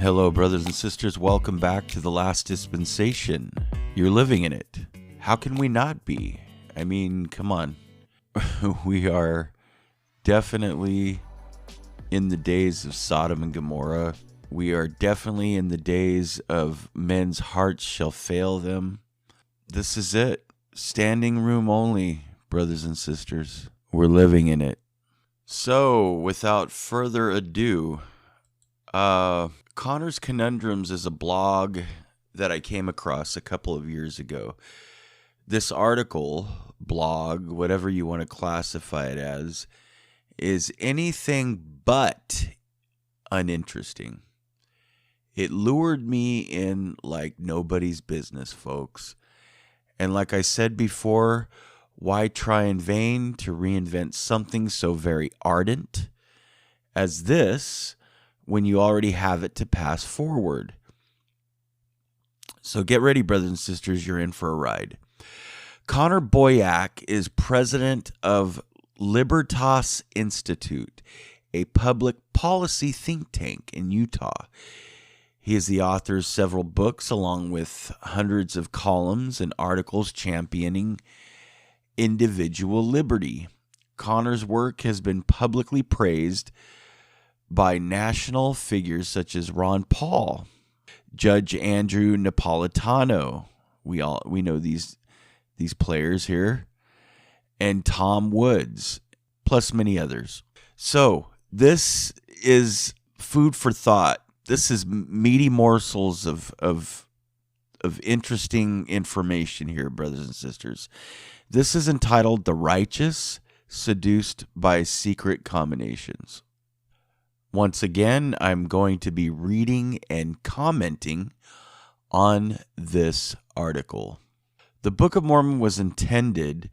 Hello, brothers and sisters. Welcome back to the last dispensation. You're living in it. How can we not be? I mean, come on. We are definitely in the days of Sodom and Gomorrah. We are definitely in the days of men's hearts shall fail them. This is it. Standing room only, brothers and sisters. We're living in it. So, without further ado, Connor's Conundrums is a blog that I came across a couple of years ago. This article, blog, whatever you want to classify it as, is anything but uninteresting. It lured me in like nobody's business, folks. And like I said before, why try in vain to reinvent something so very ardent as this when you already have it to pass forward? So get ready, brothers and sisters, you're in for a ride. Connor Boyack is president of Libertas Institute, a public policy think tank in Utah. He is the author of several books along with hundreds of columns and articles championing individual liberty. Connor's work has been publicly praised by national figures such as Ron Paul, Judge Andrew Napolitano, we know these players here, and Tom Woods, plus many others. So this is food for thought. This is meaty morsels of interesting information here, brothers and sisters. This is entitled The Righteous, Seduced by Secret Combinations. Once again, I'm going to be reading and commenting on this article. The Book of Mormon was intended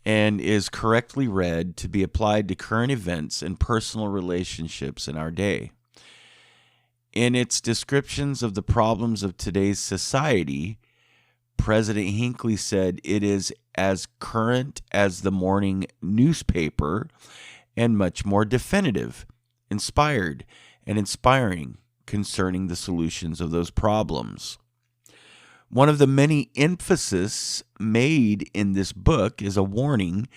and is correctly read to be applied to current events and personal relationships in our day. In its descriptions of the problems of today's society, President Hinckley said it is as current as the morning newspaper and much more definitive, inspired, and inspiring concerning the solutions of those problems. One of the many emphasis made in this book is a warning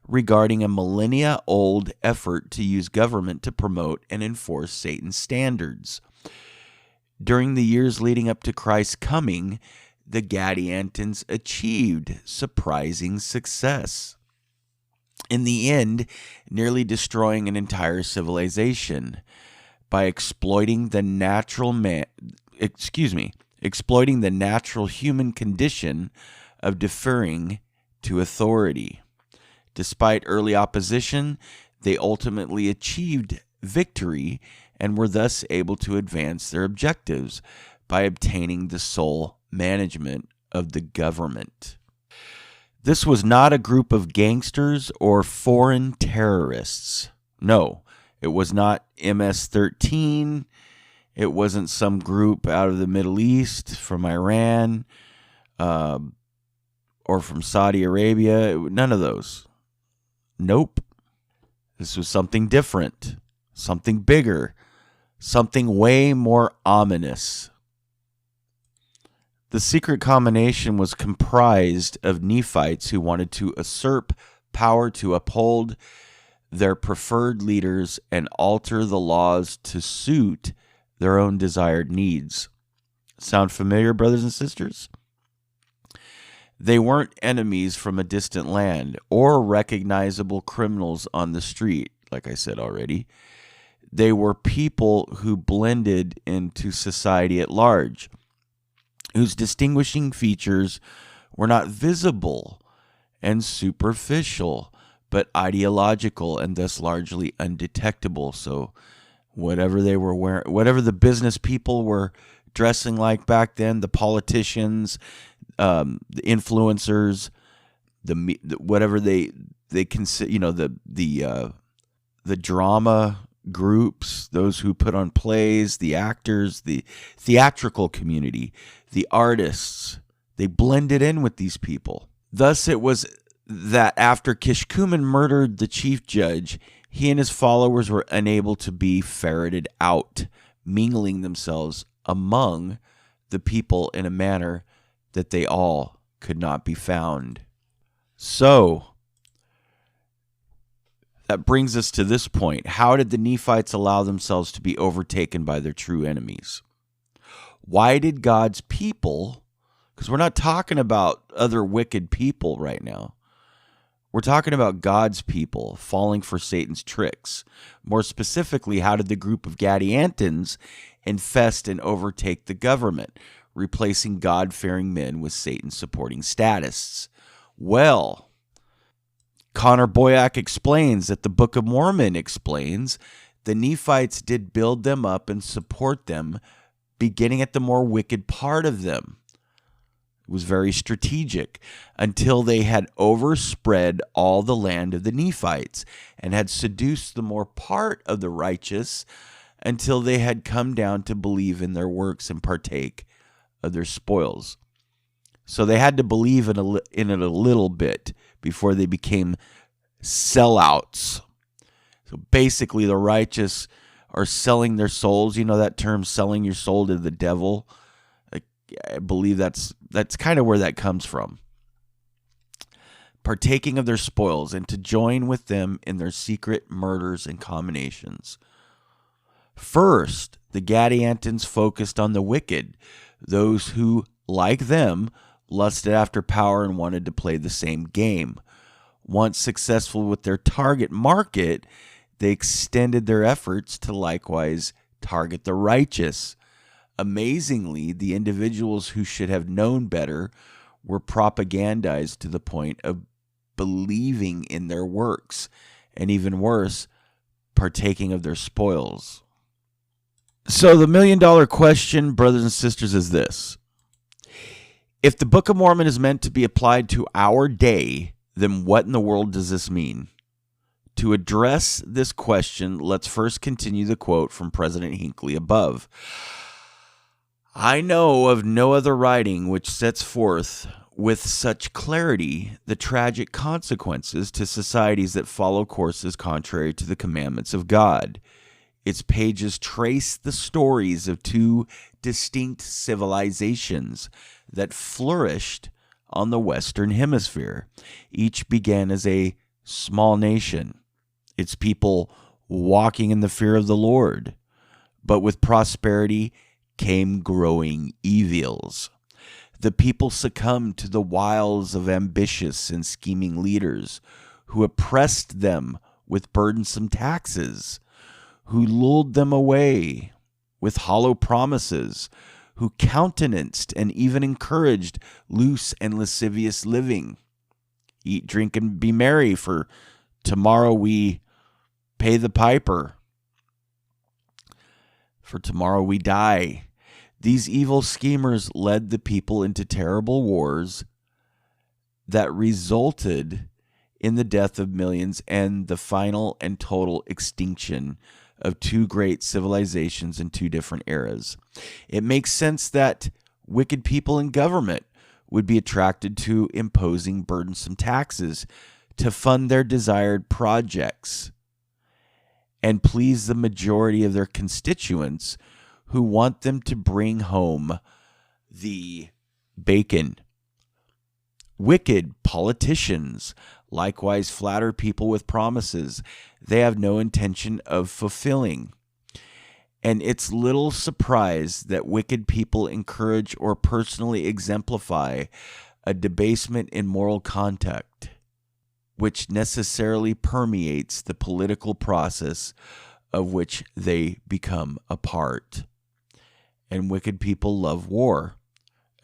regarding a millennia-old effort to use government to promote and enforce Satan's standards. During the years leading up to Christ's coming, the Gadiantons achieved surprising success. In the end, nearly destroying an entire civilization by exploiting the natural human condition of deferring to authority. Despite early opposition, they ultimately achieved victory and were thus able to advance their objectives by obtaining the sole management of the government. This was not a group of gangsters or foreign terrorists. No, it was not MS-13. It wasn't some group out of the Middle East, from Iran, or from Saudi Arabia. None of those. Nope. This was something different, something bigger, something way more ominous. The secret combination was comprised of Nephites who wanted to usurp power to uphold their preferred leaders and alter the laws to suit their own desired needs. Sound familiar, brothers and sisters? They weren't enemies from a distant land or recognizable criminals on the street, like I said already. They were people who blended into society at large, whose distinguishing features were not visible and superficial, but ideological and thus largely undetectable. So whatever they were wearing, whatever the business people were dressing like back then, the politicians, the influencers, whatever they consider, the drama groups, those who put on plays, the actors, the theatrical community, the artists, they blended in with these people. Thus it was that after Kishkumen murdered the chief judge, he and his followers were unable to be ferreted out, mingling themselves among the people in a manner that they all could not be found. So, that brings us to this point. How did the Nephites allow themselves to be overtaken by their true enemies? Why did God's people, because we're not talking about other wicked people right now, we're talking about God's people falling for Satan's tricks. More specifically, how did the group of Gadiantans infest and overtake the government, replacing God-fearing men with Satan-supporting statists? Well, Connor Boyack explains that the Book of Mormon explains the Nephites did build them up and support them, beginning at the more wicked part of them. It was very strategic until they had overspread all the land of the Nephites and had seduced the more part of the righteous until they had come down to believe in their works and partake of their spoils. So they had to believe in it a little bit before they became sellouts. So basically the righteous are selling their souls. You know that term, selling your soul to the devil? I believe that's kind of where that comes from. Partaking of their spoils and to join with them in their secret murders and combinations. First, the Gadiantans focused on the wicked, those who, like them, lusted after power and wanted to play the same game. Once successful with their target market, they extended their efforts to likewise target the righteous. Amazingly, the individuals who should have known better were propagandized to the point of believing in their works, and even worse, partaking of their spoils. So the million-dollar question, brothers and sisters, is this. If the Book of Mormon is meant to be applied to our day, then what in the world does this mean? To address this question, let's first continue the quote from President Hinckley above. I know of no other writing which sets forth with such clarity the tragic consequences to societies that follow courses contrary to the commandments of God. Its pages trace the stories of two distinct civilizations that flourished on the Western Hemisphere. Each began as a small nation, its people walking in the fear of the Lord, but with prosperity came growing evils. The people succumbed to the wiles of ambitious and scheming leaders who oppressed them with burdensome taxes, who lulled them away with hollow promises, who countenanced and even encouraged loose and lascivious living. Eat, drink, and be merry, for tomorrow we pay the piper. For tomorrow we die. These evil schemers led the people into terrible wars that resulted in the death of millions and the final and total extinction of two great civilizations in two different eras. It makes sense that wicked people in government would be attracted to imposing burdensome taxes to fund their desired projects and please the majority of their constituents who want them to bring home the bacon. Wicked politicians likewise flatter people with promises they have no intention of fulfilling. And it's little surprise that wicked people encourage or personally exemplify a debasement in moral conduct, which necessarily permeates the political process of which they become a part. And wicked people love war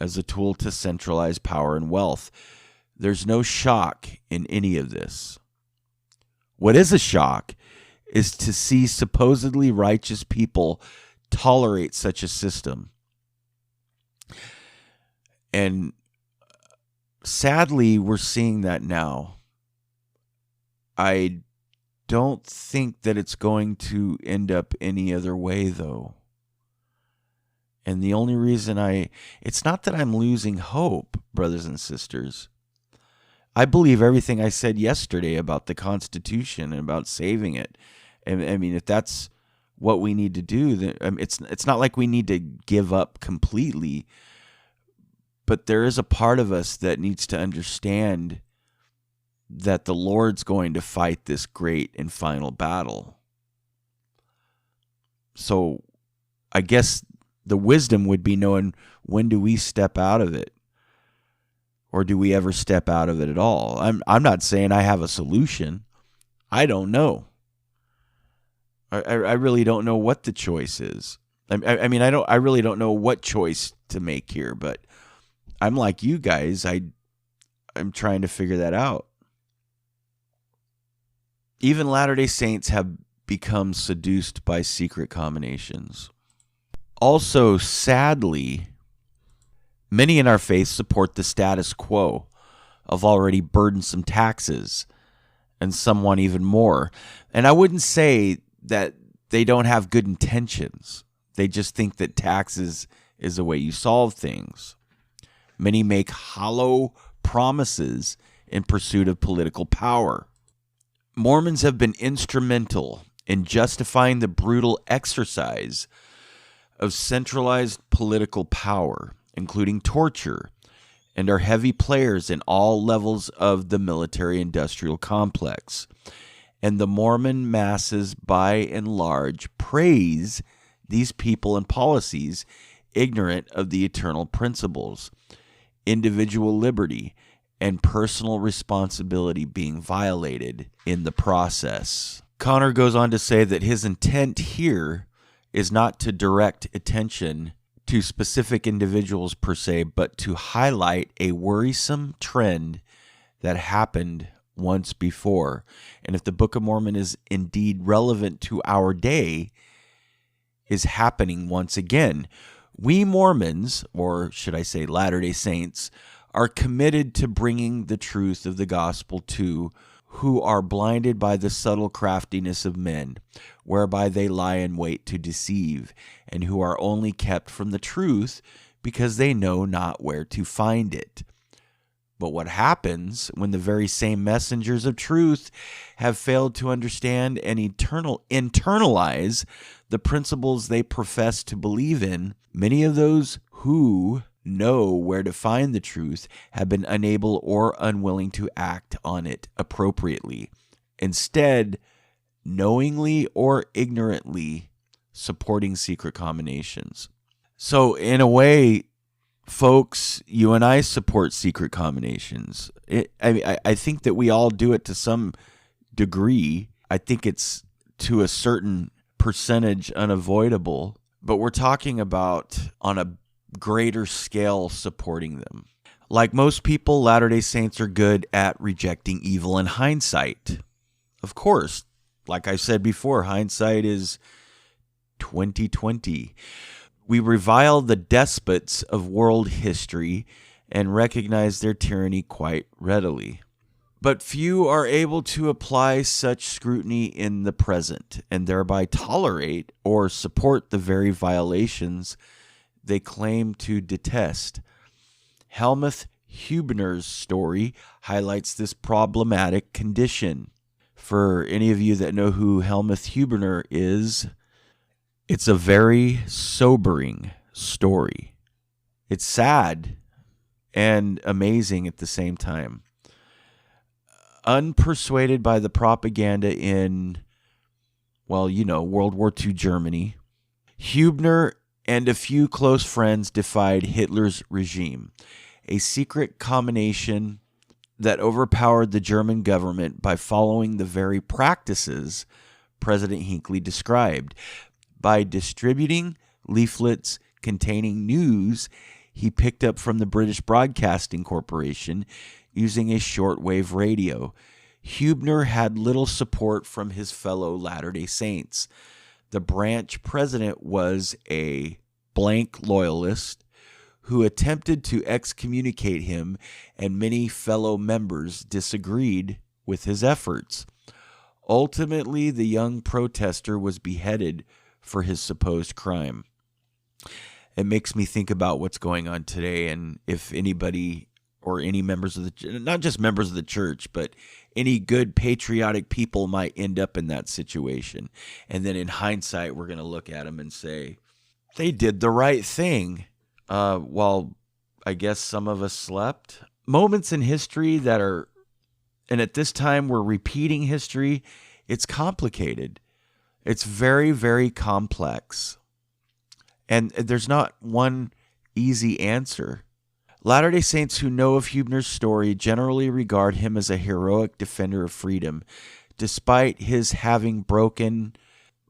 as a tool to centralize power and wealth. There's no shock in any of this. What is a shock is to see supposedly righteous people tolerate such a system. And sadly, we're seeing that now. I don't think that it's going to end up any other way, though. And the only reason it's not that I'm losing hope, brothers and sisters. I believe everything I said yesterday about the Constitution and about saving it. And I mean, if that's what we need to do. It's not like we need to give up completely, but there is a part of us that needs to understand that the Lord's going to fight this great and final battle. So I guess the wisdom would be knowing, when do we step out of it? Or do we ever step out of it at all? I'm not saying I have a solution. I don't know. I really don't know what the choice is. I really don't know what choice to make here, but I'm like you guys. I'm trying to figure that out. Even Latter-day Saints have become seduced by secret combinations. Also, sadly, many in our faith support the status quo of already burdensome taxes, and some want even more. And I wouldn't say that they don't have good intentions. They just think that taxes is the way you solve things. Many make hollow promises in pursuit of political power. Mormons have been instrumental in justifying the brutal exercise of centralized political power, including torture, and are heavy players in all levels of the military-industrial complex. And the Mormon masses, by and large, praise these people and policies, ignorant of the eternal principles, individual liberty, and personal responsibility being violated in the process. Connor goes on to say that his intent here is not to direct attention to specific individuals per se, but to highlight a worrisome trend that happened once before. And if the Book of Mormon is indeed relevant to our day, is happening once again. We Mormons, or should I say Latter-day Saints, are committed to bringing the truth of the gospel to who are blinded by the subtle craftiness of men, whereby they lie in wait to deceive, and who are only kept from the truth because they know not where to find it. But what happens when the very same messengers of truth have failed to understand and internalize the principles they profess to believe in? Many of those who know where to find the truth have been unable or unwilling to act on it appropriately. Instead, knowingly or ignorantly supporting secret combinations. So in a way, folks, you and I support secret combinations. I think that we all do it to some degree. I think it's to a certain percentage unavoidable, but we're talking about on a greater scale supporting them. Like most people, Latter-day Saints are good at rejecting evil in hindsight. Of course, like I said before, hindsight is 20/20. We revile the despots of world history and recognize their tyranny quite readily. But few are able to apply such scrutiny in the present and thereby tolerate or support the very violations they claim to detest. Helmuth Huebner's story highlights this problematic condition. For any of you that know who Helmuth Huebner is, it's a very sobering story. It's sad and amazing at the same time. Unpersuaded by the propaganda in, World War II Germany, Huebner and a few close friends defied Hitler's regime, a secret combination that overpowered the German government by following the very practices President Hinckley described. By distributing leaflets containing news he picked up from the British Broadcasting Corporation using a shortwave radio, Huebner had little support from his fellow Latter-day Saints. The branch president was a blank loyalist who attempted to excommunicate him, and many fellow members disagreed with his efforts. Ultimately, the young protester was beheaded for his supposed crime. It makes me think about what's going on today, and if anybody or any members of the, not just members of the church, but any good patriotic people might end up in that situation. And then in hindsight, we're going to look at them and say, they did the right thing. While I guess some of us slept. Moments in history that are, and at this time we're repeating history, it's complicated. It's very, very complex. And there's not one easy answer. Latter-day Saints who know of Huebner's story generally regard him as a heroic defender of freedom, despite his having broken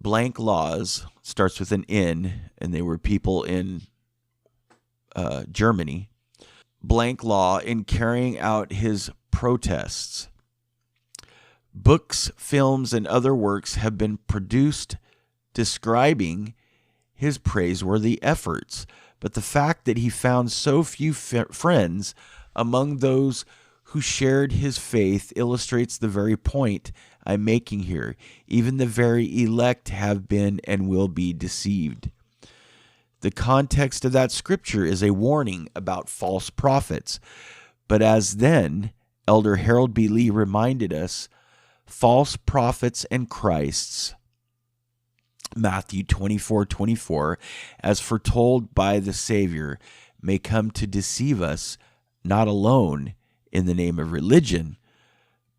blank laws, starts with an N, and they were people in Germany, blank law in carrying out his protests. Books, films, and other works have been produced describing his praiseworthy efforts, but the fact that he found so few friends among those who shared his faith illustrates the very point I'm making here. Even the very elect have been and will be deceived. The context of that scripture is a warning about false prophets, but as then Elder Harold B. Lee reminded us, false prophets and Christs, Matthew 24:24, as foretold by the Savior, may come to deceive us, not alone in the name of religion,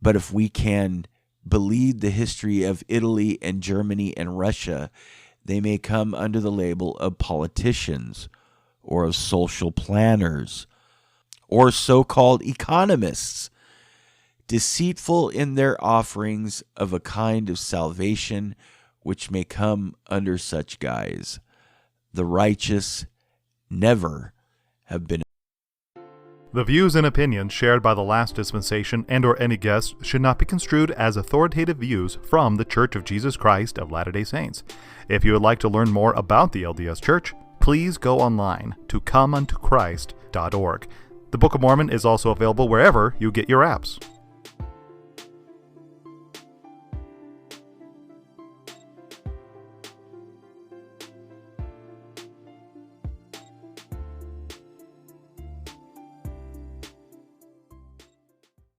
but if we can believe the history of Italy and Germany and Russia, they may come under the label of politicians or of social planners or so-called economists, deceitful in their offerings of a kind of salvation which may come under such guise. The righteous never have been. The views and opinions shared by the Last Dispensation and or any guests should not be construed as authoritative views from the Church of Jesus Christ of Latter-day Saints. If you would like to learn more about the LDS Church, please go online to comeuntoChrist.org. The Book of Mormon is also available wherever you get your apps.